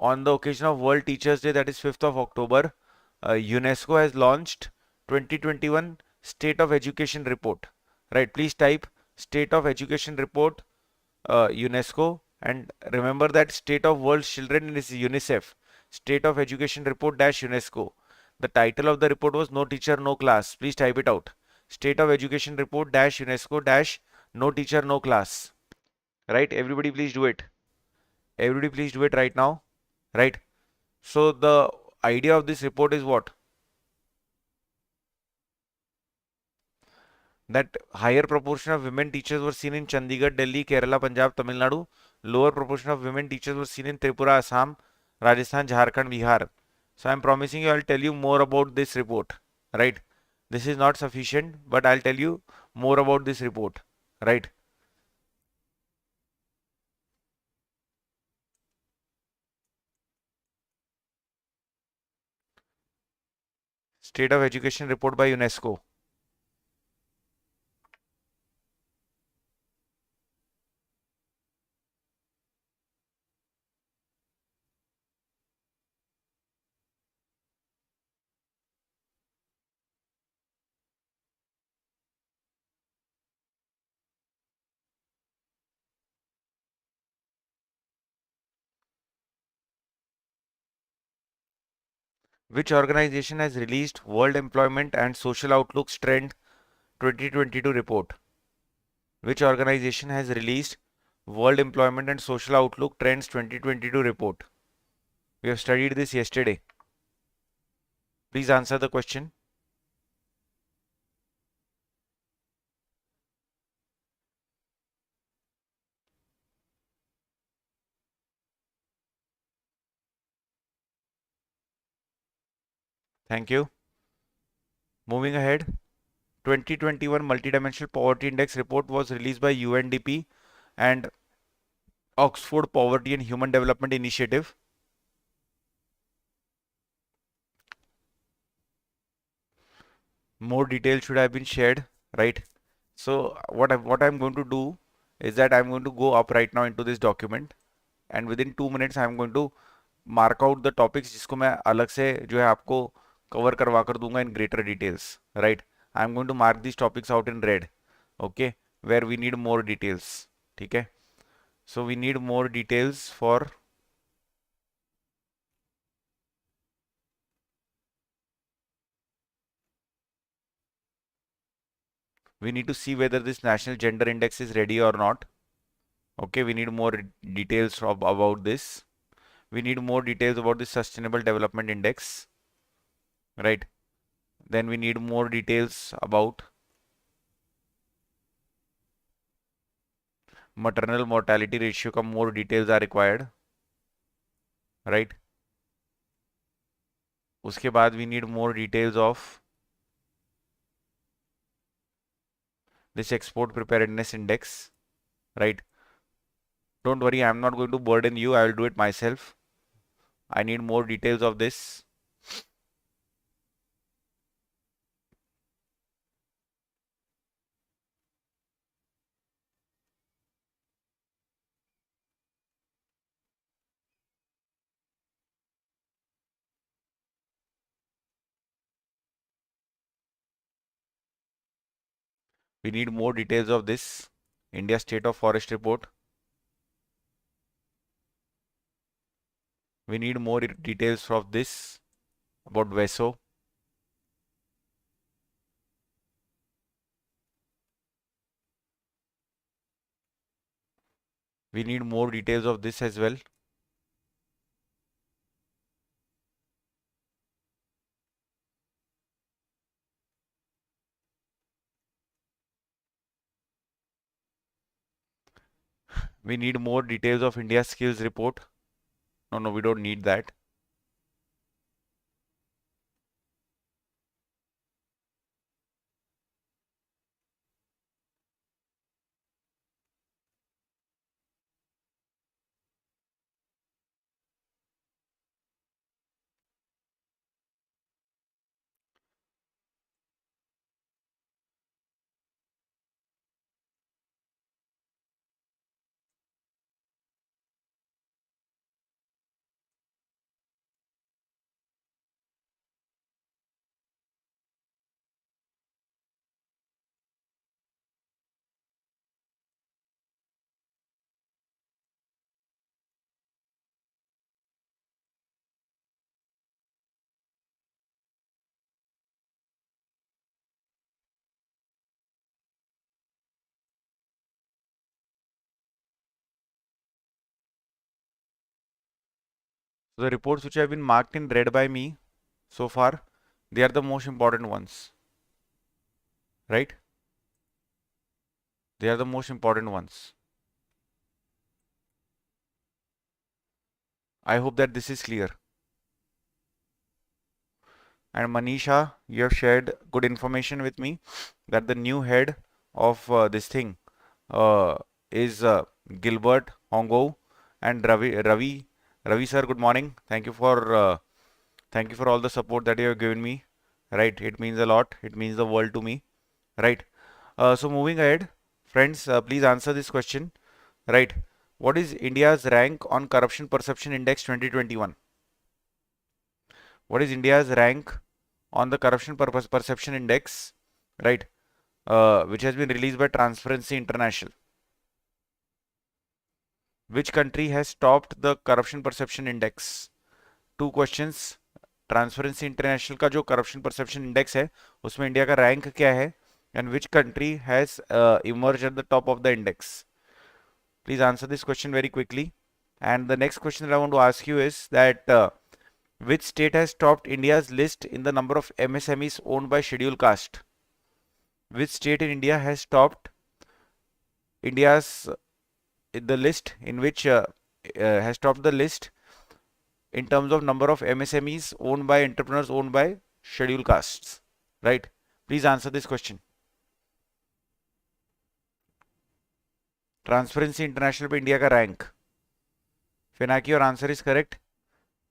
on the occasion of World Teachers Day, that is 5th of October, UNESCO has launched 2021 State of Education Report, right. Please type State of Education Report UNESCO, and remember that State of World Children is UNICEF. State of Education Report dash UNESCO. The title of the report was No Teacher No Class. Please type it out. State of Education Report dash UNESCO dash No Teacher No Class, right. Everybody please do it, everybody please do it right now, right. So the idea of this report is what, that higher proportion of women teachers were seen in Chandigarh, Delhi, Kerala, Punjab, Tamil Nadu. Lower proportion of women teachers were seen in Tripura, Assam, Rajasthan, Jharkhand, Bihar. So I'm promising you I'll tell you more about this report, right. This is not sufficient, but I'll tell you more about this report, right. State of Education report by UNESCO. Which organization has released World Employment and Social Outlooks Trend 2022 report? Which organization has released World Employment and Social Outlook Trends 2022 report. We have studied this yesterday. Please answer the question. Thank you. Moving ahead. 2021 Multidimensional Poverty Index report was released by UNDP and Oxford Poverty and Human Development Initiative. More details should have been shared, right? So what I'm going to do is that I'm going to go up right now into this document, and within 2 minutes I'm going to mark out the topics जिसको मैं अलग से जो है आपको cover करवा कर दूंगा in greater details, right? I'm going to mark these topics out in red, okay, where we need more details. ठीक है? So we need more details for we need to see whether this national gender index is ready or not. Okay, we need more details about this. We need more details about the sustainable development index, right? Then we need more details about maternal mortality ratio का more details are required, right? उसके बाद we need more details of this export preparedness index, right? Don't worry, I'm not going to burden you. I will do it myself. I need more details of this. We need more details of this India State of Forest report. We need more details of this about VESO. We need more details of this as well. We need more details of India skills report. No, we don't need that. So the reports which have been marked in red by me so far, they are the most important ones, right? They are the most important ones. I hope that this is clear. And Manisha, you have shared good information with me that the new head of this thing uh, is Gilbert Hongo and Ravi sir. Good morning. Thank you for all the support that you have given me. Right, it means a lot. It means the world to me. Right. So moving ahead, friends, please answer this question. Right. What is India's rank on Corruption Perception Index 2021? What is India's rank on the Corruption Perception Index, right? Which has been released by Transparency International. Which country has topped the Corruption Perception Index? Two questions. Transparency international का जो corruption perception index है उसमें India का rank क्या है and which country has emerge eight the top of the index. Please answer this question very quickly. And the next question that I want to ask you is that which state has topped India's list in the number of MSMEs owned by scheduled caste? Which state in India has topped India's the list in which has topped the list in terms of number of MSMEs owned by entrepreneurs owned by scheduled castes? Right? Please answer this question. Transparency international पे India का rank. फिनाकी, your answer is correct.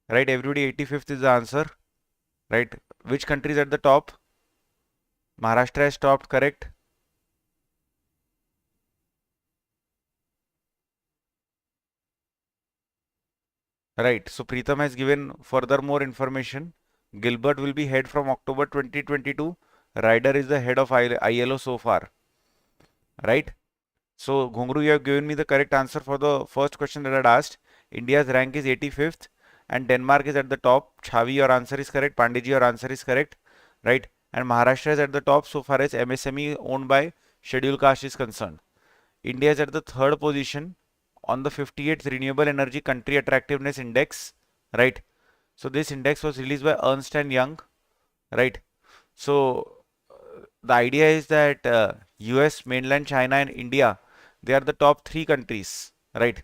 Right, everybody, 85th is the answer. Right, which country is at the top? Maharashtra has topped, correct. Right, so Preetham has given further more information. Gilbert will be head from October 2022. Ryder is the head of ILO so far. Right. So, Ghungru, you have given me the correct answer for the first question that I had asked. India's rank is 85th and Denmark is at the top. Chavi, your answer is correct. Pandiji, your answer is correct. Right. And Maharashtra is at the top so far as MSME owned by scheduled caste is concerned. India is at the third position on the 58th Renewable Energy Country Attractiveness Index. Right. So, this index was released by Ernst and Young. Right. So, the idea is that US, mainland China and India, they are the top three countries, right?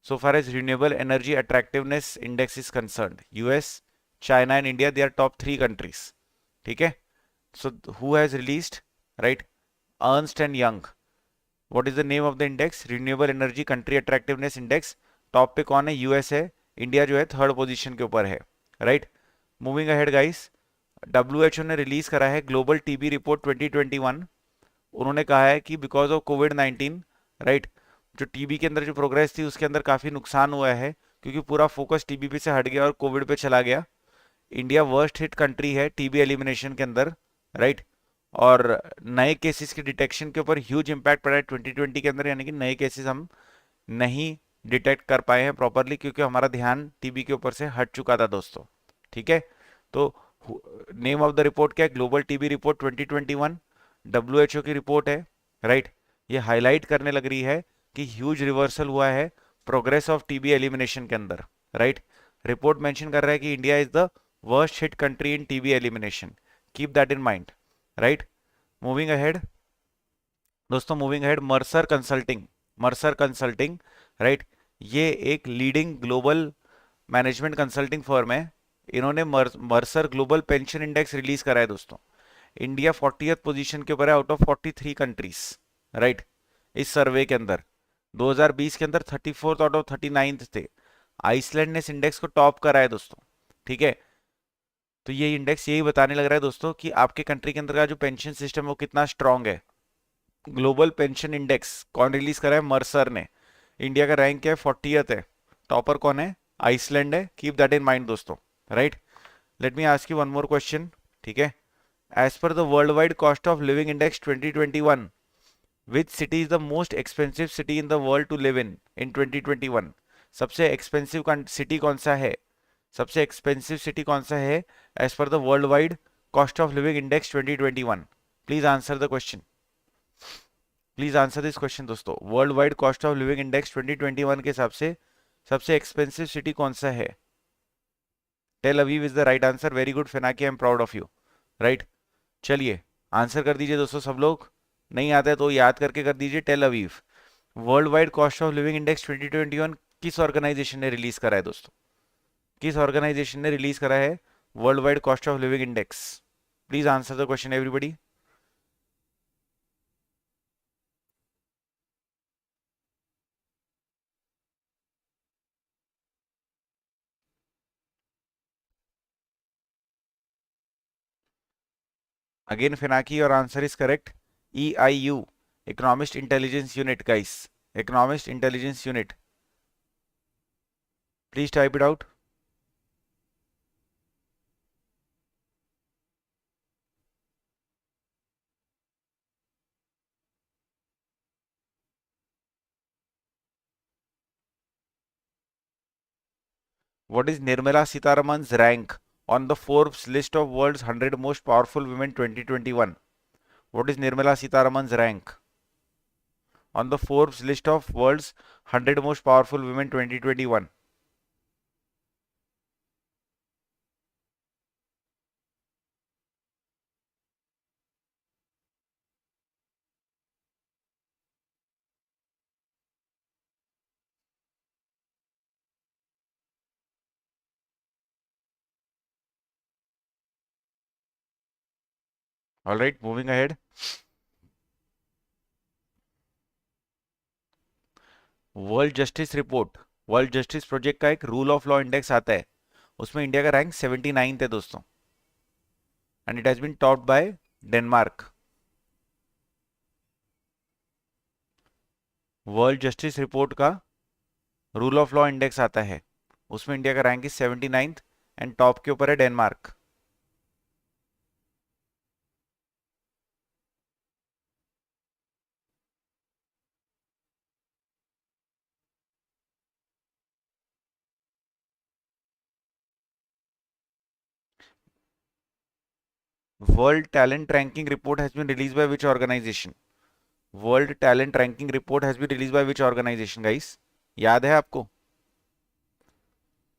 So far as renewable energy attractiveness index is concerned, US, China and India, they are top three countries. Okay? So who has released, right? Ernst and Young. What is the name of the index? Renewable energy country attractiveness index. Top पे कौन है? US है. India जो है third position के ऊपर है. Right, moving ahead guys. WHO ने रिलीज करा है ग्लोबल टीबी रिपोर्ट 2021. उन्होंने कहा है कि बिकॉज ऑफ कोविड-19, राइट, जो टीबी के अंदर जो प्रोग्रेस थी उसके अंदर काफी नुकसान हुआ है क्योंकि पूरा फोकस टीबी पे से हट गया और कोविड पे चला गया. इंडिया वर्स्ट हिट कंट्री है टीबी एलिमिनेशन के अंदर, राइट. और नए केसेस के डिटेक्शन के ऊपर ह्यूज इंपैक्ट पड़ा है 2020 के अंदर, यानी कि नए केसेस हम नहीं डिटेक्ट कर पाए हैं प्रॉपरली क्योंकि हमारा ध्यान टीबी के ऊपर से हट चुका था दोस्तों. ठीक है, तो नेम ऑफ द रिपोर्ट क्या है? Global TB report 2021. WHO की रिपोर्ट है, राइट. ये हाईलाइट करने लग रही है कि ह्यूज रिवर्सल हुआ है प्रोग्रेस ऑफ टीबी एलिमिनेशन के अंदर, राइट. रिपोर्ट मेंशन कर रहा है कि India is the worst hit country in TB elimination. Keep that in mind, right. Moving ahead दोस्तों, moving ahead. Mercer consulting, right. ये एक leading global management consulting firm है. इन्होंने Mercer global pension index release करा है दोस्तों. India 40th position के ऊपर है आउट ऑफ 43 कंट्रीज, राइट. इस सर्वे के अंदर 2020 के अंदर 34th आउट ऑफ 39th थे. आइसलैंड ने इस इंडेक्स को टॉप करा है दोस्तों. ठीक है, तो ये इंडेक्स यही बताने लग रहा है दोस्तों कि आपके कंट्री के अंदर का जो पेंशन सिस्टम है वो कितना स्ट्रांग है. ग्लोबल पेंशन इंडेक्स कौन रिलीज करा है? मर्सर ने. इंडिया का रैंक क्या है? 40th है. टॉपर कौन है? आइसलैंड है. कीप दैट इन माइंड दोस्तों, right. Let me ask you one more question. ठीक है, as per the worldwide cost of living index 2021, which city is the most expensive city in the world to live in 2021? सबसे expensive city कौन सा है? सबसे expensive city कौन सा है एज पर the worldwide cost of living index 2021? Please answer the question. Please answer this question दोस्तों. Worldwide cost of living index 2021 के हिसाब से सबसे एक्सपेंसिव सिटी कौन सा है? Tel Aviv is the right answer. Very good Phinaki, I am proud of you, right. चलिए answer कर दीजिए दोस्तों सब लोग. नहीं आता है तो याद करके कर दीजिए. Tel Aviv. World wide cost of living index 2021 किस ऑर्गेनाइजेशन ने रिलीज करा है दोस्तों? किस ऑर्गेनाइजेशन ने रिलीज करा है world wide cost of living index? Please answer the question everybody. Again, Finaki, your answer is correct. EIU, Economist Intelligence Unit, guys. Economist Intelligence Unit. Please type it out. What is Nirmala Sitharaman's rank on the Forbes list of world's 100 most powerful women 2021? What is Nirmala Sitharaman's rank? on the Forbes list of world's 100 most powerful women 2021? All right, moving ahead. World justice report, world justice project का एक rule of law index आता है, उसमें India का rank 79 है दोस्तों, and it has been topped by Denmark. World justice report का rule of law index आता है, उसमें इंडिया का rank is 79th and top के ऊपर है Denmark. World talent ranking report has been release by which organisation? World talent ranking report has been release by which organisation guys? याद है आपको?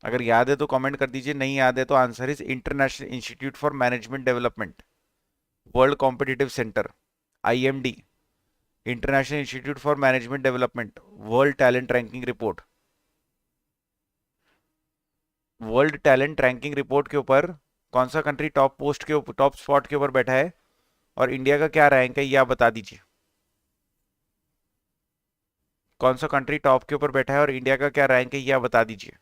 अगर याद है तो कमेंट कर दीजिए, नहीं याद है तो answer is international institute for management development, world competitive centre, IMD, international institute for management development, world talent ranking report. World talent ranking report के ऊपर कौन सा कंट्री टॉप पोस्ट के ऊपर, टॉप स्पॉट के ऊपर बैठा है, और इंडिया का क्या रैंक है ये आप बता दीजिए। कौन सा कंट्री टॉप के ऊपर बैठा है और इंडिया का क्या रैंक है ये आप बता दीजिए।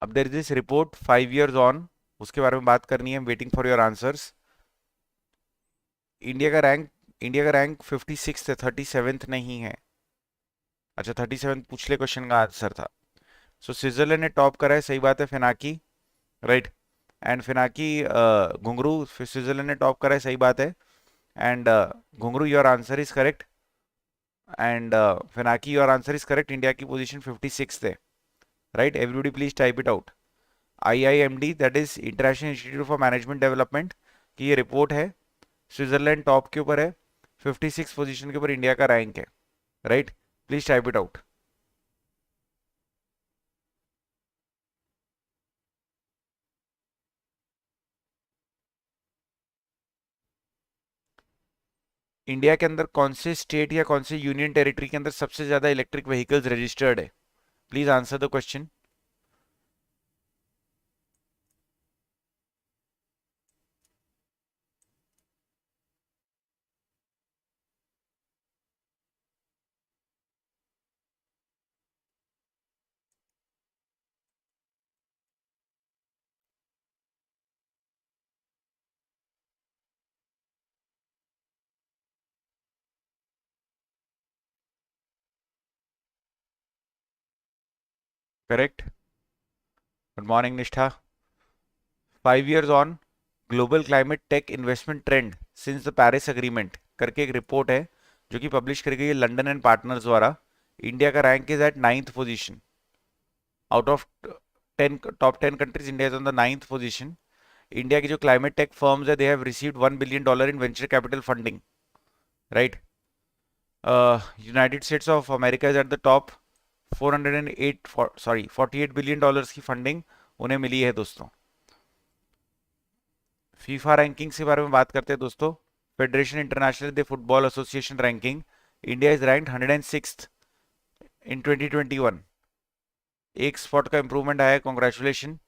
अब there is this report 5 years on, उसके बारे में बात करनी है, waiting for your answers. India का रैंक 56 है, 37th नहीं है। अच्छा 37 पिछले क्वेश्चन का आंसर था। सो स्विट्जरलैंड ने टॉप करा है, सही बात है, फिनाकी, राइट, एंड फिनाकी, घुंगरू, स्विट्जरलैंड ने टॉप करा है, सही बात है, and Ghungroo your answer is correct, and Phinaki your answer is correct. India की पोजीशन 56 है, right, everybody please type it out. IIMD that is international institute for management development की ये रिपोर्ट है, स्विट्जरलैंड टॉप के ऊपर है, 56 पोजीशन के ऊपर इंडिया का रैंक है, right, please type it out. India के अंदर कौन से स्टेट या कौन से यूनियन टेरिटरी के अंदर सबसे ज्यादा इलेक्ट्रिक व्हीकल्स रजिस्टर्ड है? Please answer the question. Correct, good morning Nishtha. 5 years on, global climate tech investment trend since the Paris agreement करके एक रिपोर्ट है जो कि पब्लिश करी गई है लंदन एंड पार्टनर्स द्वारा। इंडिया का rank is at 9th position out of 10 top 10 countries, India is on the 9th position. India की जो क्लाइमेट टेक फर्म्स है, they have received $1 billion in venture capital funding, right. United States of America is at the top, 48 billion dollars की funding उन्हें मिली है दोस्तों। FIFA rankings के बारे में बात करते हैं दोस्तों। Federation international de football association ranking, India is ranked 106th in 2021, एक स्पॉट का इंप्रूवमेंट आया है, congratulation.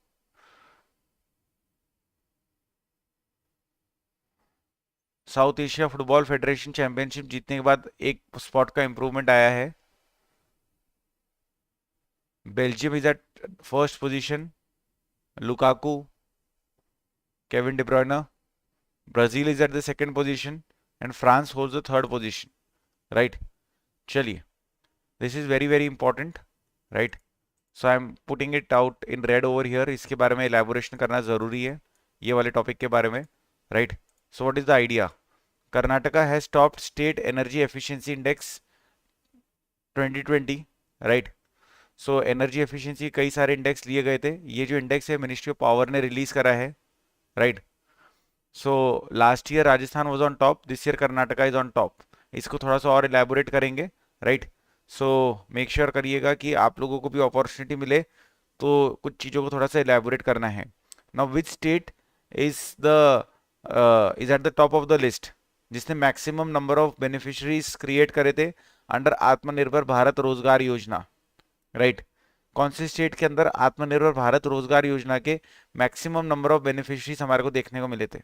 South Asia football federation championship जीतने के बाद एक स्पॉट का इंप्रूवमेंट आया है। Belgium is at first position, Lukaku, Kevin De Bruyne. Brazil is at the second position and France holds the third position, right. चलिए, this is very very important, right, so I am putting it out in red over here. इसके बारे में एलैबोरेशन करना जरूरी है, ये वाले topic के बारे में, right. So what is the idea? Karnataka has topped state energy efficiency index 2020, right, so energy efficiency कई सारे इंडेक्स लिए गए थे। ये जो इंडेक्स है मिनिस्ट्री ऑफ पावर ने रिलीज करा है, right. So last year Rajasthan was on top, this year Karnataka is on top. इसको थोड़ा सा और इलेबोरेट करेंगे, राइट। सो मेक श्योर करिएगा कि आप लोगों को भी अपॉर्चुनिटी मिले तो कुछ चीज़ों को थोड़ा सा इलेबोरेट करना है। Now which state is the is at the top of the list, जिसने maximum number of beneficiaries create करे थे अंडर आत्मनिर्भर भारत रोजगार योजना, राइट। कौन से स्टेट के अंदर आत्मनिर्भर भारत रोजगार योजना के मैक्सिमम नंबर ऑफ बेनिफिशरीज हमारे को देखने को मिले थे,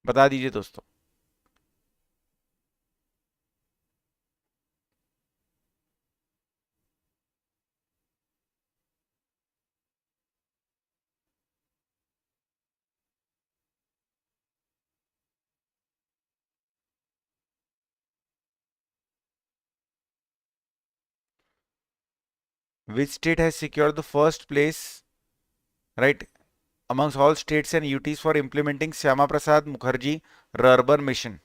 बता दीजिए दोस्तों। Which state has secured the first place, right, amongst all states and UTs for implementing Shyama Prasad Mukherjee rurban mission?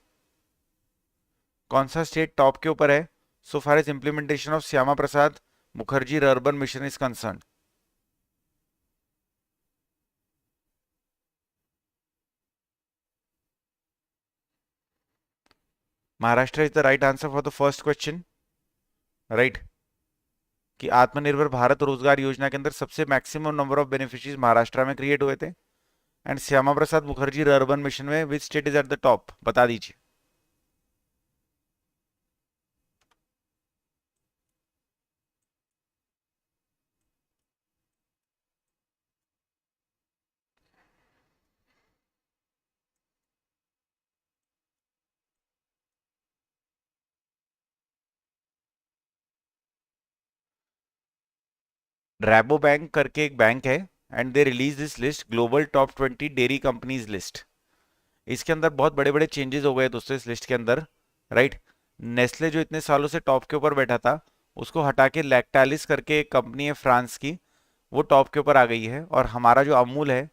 कौन सा स्टेट टॉप के ऊपर है so far as implementation of Shyama Prasad Mukherjee rurban mission is concern? Maharashtra is the right answer for the first question, right. कि आत्मनिर्भर भारत रोजगार योजना के अंदर सबसे maximum number of beneficiaries Maharashtra में क्रिएट हुए थे। And Shyama Prasad Mukherjee urban mission में which state is at the top, बता दीजिए। रैबो बैंक करके एक बैंक है and they release this list global top 20 dairy companies list. इसके अंदर बहुत बड़े बड़े चेंजेस हो गए दोस्तों इस लिस्ट के अंदर, राइट। नेस्ले जो इतने सालों से टॉप के ऊपर बैठा था उसको हटा के लैक्टालिस करके एक कंपनी है फ्रांस की, वो टॉप के ऊपर आ गई है। और हमारा जो अमूल है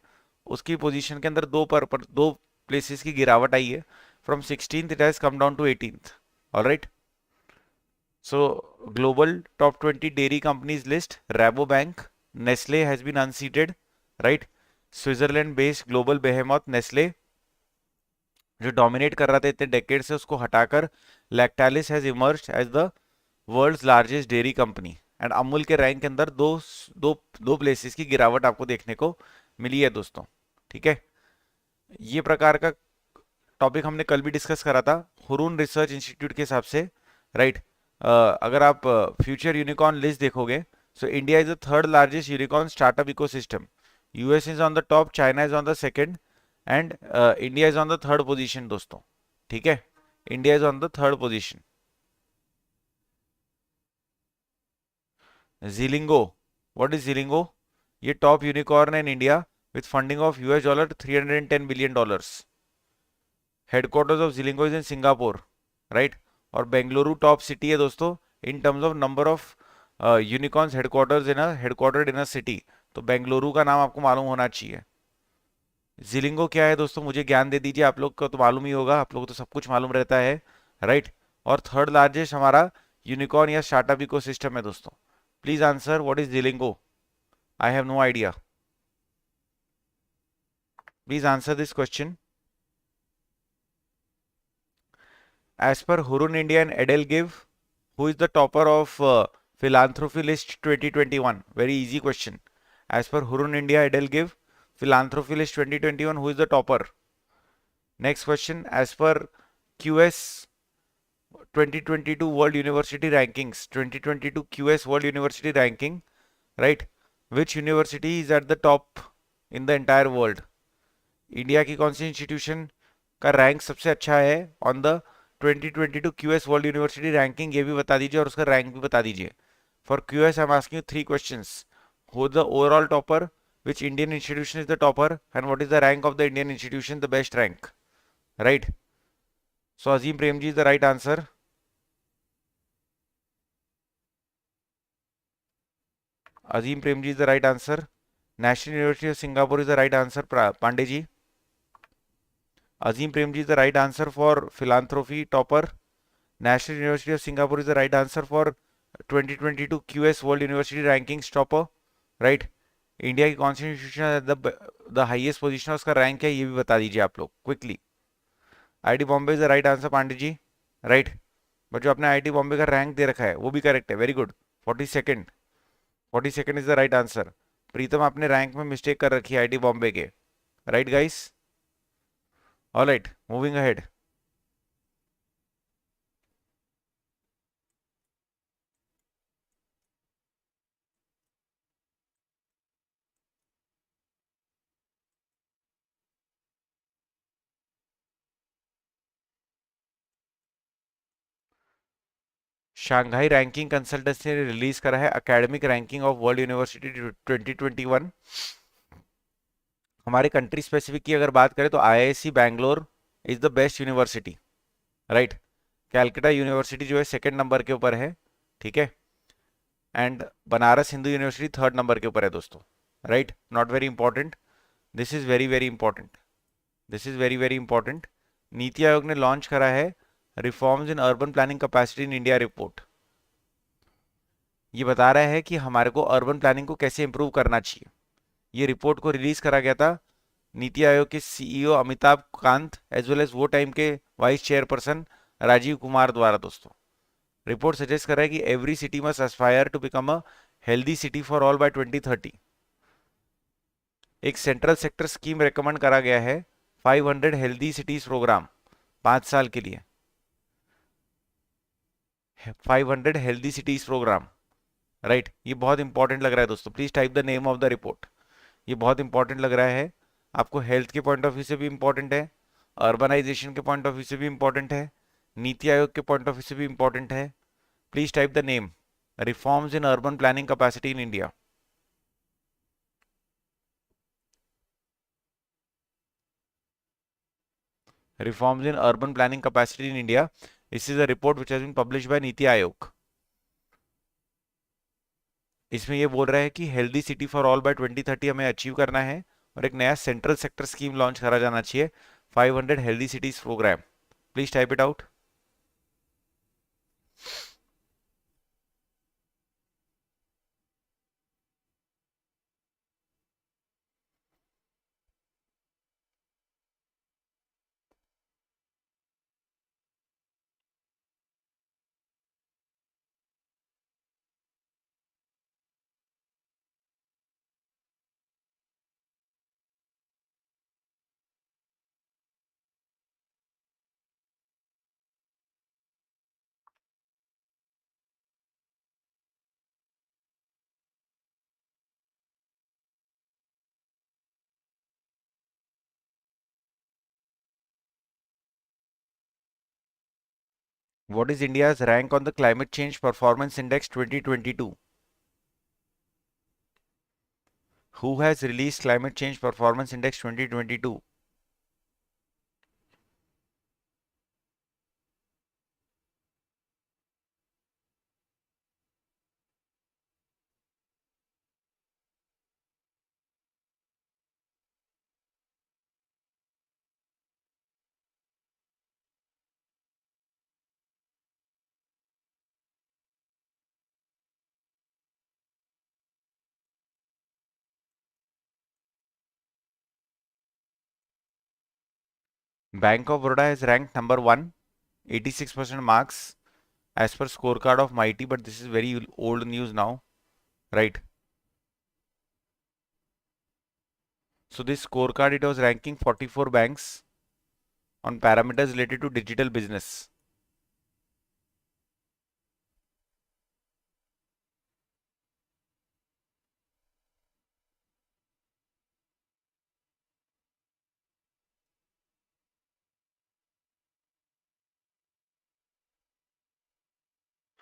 उसकी पोजीशन के अंदर दो प्लेसेस की गिरावट आई है। From 16th it has come down to 18th, alright. So global top 20 dairy companies list, Rabobank, Nestle has been unseated, right. Switzerland based global behemoth Nestle जो डोमिनेट कर रहा था इतने डेकेड से, उसको हटाकर Lactalis has emerged as the world's largest dairy company. And Amul के rank के अंदर दो दो दो प्लेसेस की गिरावट आपको देखने को मिली है दोस्तों, ठीक है। ये प्रकार का टॉपिक हमने कल भी डिस्कस करा था हुरून रिसर्च इंस्टीट्यूट के हिसाब से, राइट। अगर आप फ्यूचर यूनिकॉर्न लिस्ट देखोगे, so India is the third largest unicorn startup ecosystem. US is on the top, China is on the second and India is on the third position दोस्तों, ठीक है। India is on the third position. Zilingo, what is Zilingo? ये top unicorn है in India with funding of US dollar 310 billion dollars. Headquarters of Zilingo is in Singapore, right. और Bengaluru top city है दोस्तों in terms of number of unicorns headquartered in a city. तो बेंगलुरु का नाम आपको मालूम होना चाहिए। जिलिंगो क्या है दोस्तों, मुझे ज्ञान दे दीजिए, आप लोग को तो मालूम ही होगा, आप लोग को तो सब कुछ मालूम रहता है, राइट। और थर्ड लार्जेस्ट हमारा यूनिकॉर्न या स्टार्टअप इकोसिस्टम है दोस्तों। Please answer what is Zilingo? I have no idea. Please answer this question. As per Hurun India and Edelgive, who is the topper of philanthropy list 2021? Very easy question. As per Hurun India, Edelgive, philanthropy list 2021, who is the topper? Next question. As per QS 2022 World University Rankings, 2022 QS World University Ranking, right? Which university is at the top in the entire world? India की कौन सी institution का rank सबसे अच्छा है on the 2022 QS world university ranking? ये भी बता दीजिए और उसका रैंक भी बता दीजिए। For QS I am asking 3 questions. Who the overall topper, which Indian institution is the topper, and what is the rank of the Indian institution, the best rank, right. So Azim Premji is the right answer. Azim Premji is the right answer. National university of Singapore is the right answer Pandey ji. Azim Premji is the right answer for philanthropy topper. National University of Singapore is the right answer for 2022 QS world university ranking topper, right. India की constitution the highest position है, उसका rank है, ये भी बता दीजिए आप लोग quickly. IIT Bombay is the right answer Pandey ji, right. But जो आपने आईटी बॉम्बे का रैंक दे रखा है वो भी करेक्ट है, very good. 42nd, 42nd is the right answer. Pritam आपने रैंक में मिस्टेक कर रखी है आईटी बॉम्बे के, right guys. Alright, moving ahead. Shanghai ranking consultancy ने रिलीज करा है academic ranking of world university 2021। हमारे कंट्री स्पेसिफिक की अगर बात करें तो IIC Bangalore is the best university, right. Calcutta university जो है सेकंड नंबर के ऊपर है, ठीक है। And Banaras Hindu university third number के ऊपर है दोस्तों, right. Not very important, this is very very important, this is very very important. NITI Aayog ने लॉन्च करा है reforms in urban planning capacity in India report. ये बता रहा है कि हमारे को अर्बन प्लानिंग को कैसे इंप्रूव करना चाहिए। ये रिपोर्ट को रिलीज करा गया था नीति आयोग के CEO Amitabh Kant as well as वो टाइम के वाइस चेयरपर्सन राजीव कुमार द्वारा दोस्तों। रिपोर्ट सजेस्ट कर रहा है कि every city must aspire to become a healthy city for all by 2030। एक सेंट्रल सेक्टर स्कीम रेकमेंड करा गया है 500 हेल्दी सिटीज प्रोग्राम 5 साल के लिए। 500 हेल्दी सिटीज प्रोग्राम, राइट। ये बहुत इंपॉर्टेंट लग रहा है दोस्तों, please type the name of the report. ये बहुत इंपॉर्टेंट लग रहा है आपको, हेल्थ के पॉइंट ऑफ व्यू से भी इंपॉर्टेंट है, अर्बनाइजेशन के पॉइंट ऑफ व्यू से भी इंपॉर्टेंट है, नीति आयोग के पॉइंट ऑफ व्यू से भी इंपॉर्टेंट है। Please type the name, reforms in urban planning capacity in India. Reforms in urban planning capacity in India. This is a report which has been published by NITI Aayog. इसमें ये बोल रहा है कि healthy city for all by 2030 हमें achieve करना है और एक नया सेंट्रल सेक्टर स्कीम लॉन्च करा जाना चाहिए, 500 healthy cities programme. Please type it out. What is India's rank on the climate change performance index 2022? Who has released climate change performance index 2022? Bank of Baroda has ranked number 1, 86% marks as per scorecard of Mighty, but this is very old news now, right? So this scorecard, it was ranking 44 banks on parameters related to digital business.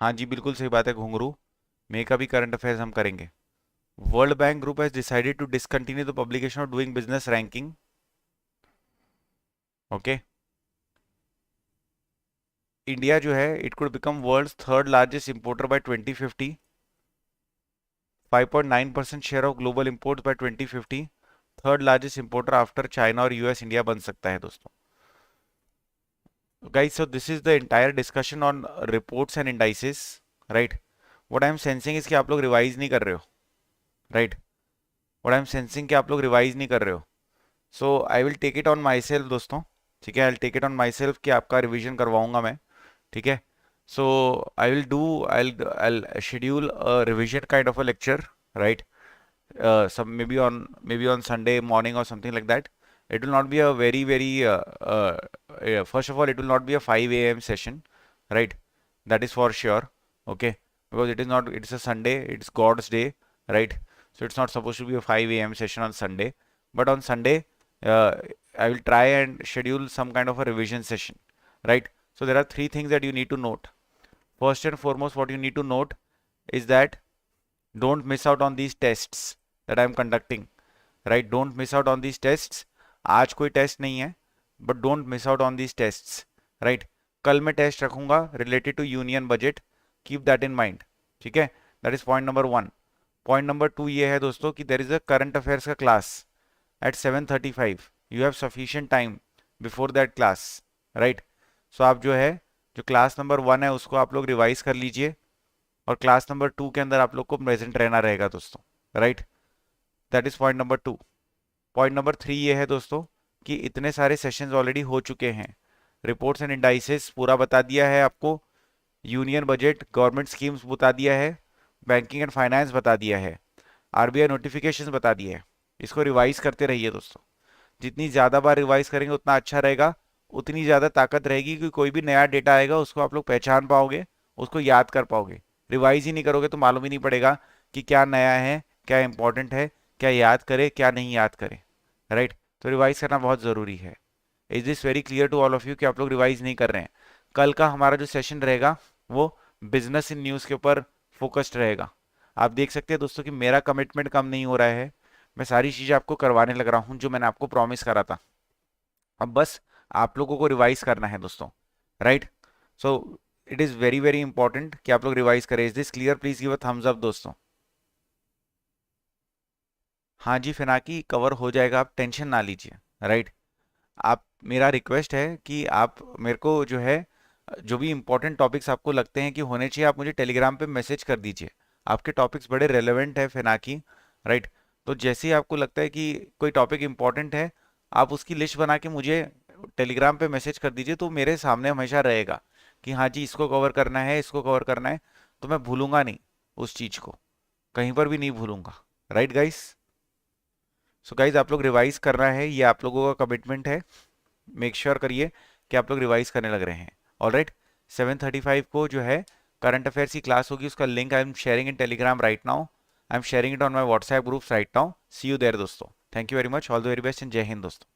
हाँ जी, बिल्कुल सही बात है घुंगरू, मे का भी current affairs हम करेंगे। World Bank group has decided to discontinue the publication of doing business ranking. Okay, India जो है it could become world's third largest importer by 2050, 5.9% share of global imports by 2050, third largest importer after China और US India बन सकता है दोस्तों। Guys, so this is the entire discussion on reports and indices, right? What I am sensing is कि आप लोग revise नहीं कर रहे हो, right. What I am sensing कि आप लोग रिवाइज नहीं कर रहे हो। So I will take it on myself दोस्तों, ठीक है, I will take it on myself कि आपका रिविजन करवाऊंगा मैं, ठीक है। So I will do, I schedule revision kind of a lecture, right, some maybe on Sunday morning or something like that. It will not be a very first of all, it will not be a 5 a.m. session, right? That is for sure, okay? Because it is not, it's a Sunday, it's God's day, right? So it's not supposed to be a 5 a.m. session on Sunday, but on Sunday, uh, I will try and schedule some kind of a revision session, right? So there are three things that you need to note. First and foremost, what you need to note is that don't miss out on these tests that I am conducting, right? Don't miss out on these tests. आज कोई test नहीं है, but don't miss out on these tests, right? कल मैं test रखूंगा related to union budget, keep that in mind, ठीक है? That is point number 1. Point number 2 ये है दोस्तों कि there is a current affairs का class at 7:35. You have sufficient time before that class, right? So आप जो है, जो क्लास नंबर 1 है उसको आप लोग रिवाइज कर लीजिए, और क्लास नंबर 2 के अंदर आप लोग को प्रेजेंट रहना रहेगा दोस्तों, right. That is point number 2. Point number 3 ये है दोस्तों कि इतने सारे सेशंस ऑलरेडी हो चुके हैं, रिपोर्ट्स एंड इंडाइसेस पूरा बता दिया है आपको, यूनियन बजट गवर्नमेंट स्कीम्स बता दिया है, बैंकिंग एंड फाइनेंस बता दिया है, आरबीआई नोटिफिकेशंस बता दिए हैं। इसको रिवाइज करते रहिए दोस्तों, जितनी ज़्यादा बार रिवाइज करेंगे उतना अच्छा रहेगा, उतनी ज़्यादा ताकत रहेगी कि कोई भी नया डेटा आएगा उसको आप लोग पहचान पाओगे, उसको याद कर पाओगे। रिवाइज ही नहीं करोगे तो मालूम ही नहीं पड़ेगा कि क्या नया है, क्या इंपॉर्टेंट है, क्या याद करे क्या नहीं याद करे, राइट। तो रिवाइज करना बहुत ज़रूरी है। Is this very clear to all of you कि आप लोग रिवाइज नहीं कर रहे हैं? कल का हमारा जो सेशन रहेगा वो बिजनेस इन न्यूज़ के ऊपर फोकस्ड रहेगा। आप देख सकते हैं दोस्तों कि मेरा कमिटमेंट कम नहीं हो रहा है, मैं सारी चीज़ें आपको करवाने लग रहा हूँ जो मैंने आपको प्रॉमिस करा था। अब बस आप लोगों को रिवाइज करना है दोस्तों, right. So it is very important कि आप लोग रिवाइज करें। Is this clear? Please give a thumbs up दोस्तों। हाँ जी फिनाकी, कवर हो जाएगा, आप टेंशन ना लीजिए, राइट। आप, मेरा रिक्वेस्ट है कि आप मेरे को जो है, जो भी इंपॉर्टेंट टॉपिक्स आपको लगते हैं कि होने चाहिए, आप मुझे टेलीग्राम पे मैसेज कर दीजिए। आपके टॉपिक्स बड़े रेलेवेंट है फिनाकी, राइट। तो जैसे ही आपको लगता है कि कोई टॉपिक इंपॉर्टेंट है, आप उसकी लिस्ट बना के मुझे टेलीग्राम पे मैसेज कर दीजिए, तो मेरे सामने हमेशा रहेगा कि हाँ जी इसको कवर करना है, इसको कवर करना है, तो मैं भूलूंगा नहीं उस चीज़ को, कहीं पर भी नहीं भूलूंगा, राइट गाइस। सो गाइज आप लोग रिवाइज करना है, ये आप लोगों का कमिटमेंट है। मेक श्योर करिए कि आप लोग रिवाइज करने लग रहे हैं। ऑलराइट, 7:35 को जो है करंट अफेयर्स की क्लास होगी, उसका link I am sharing in Telegram right now, I am sharing it on my WhatsApp groups right now. See you there दोस्तों। Thank you very much, all the very best and जय हिंद दोस्तों।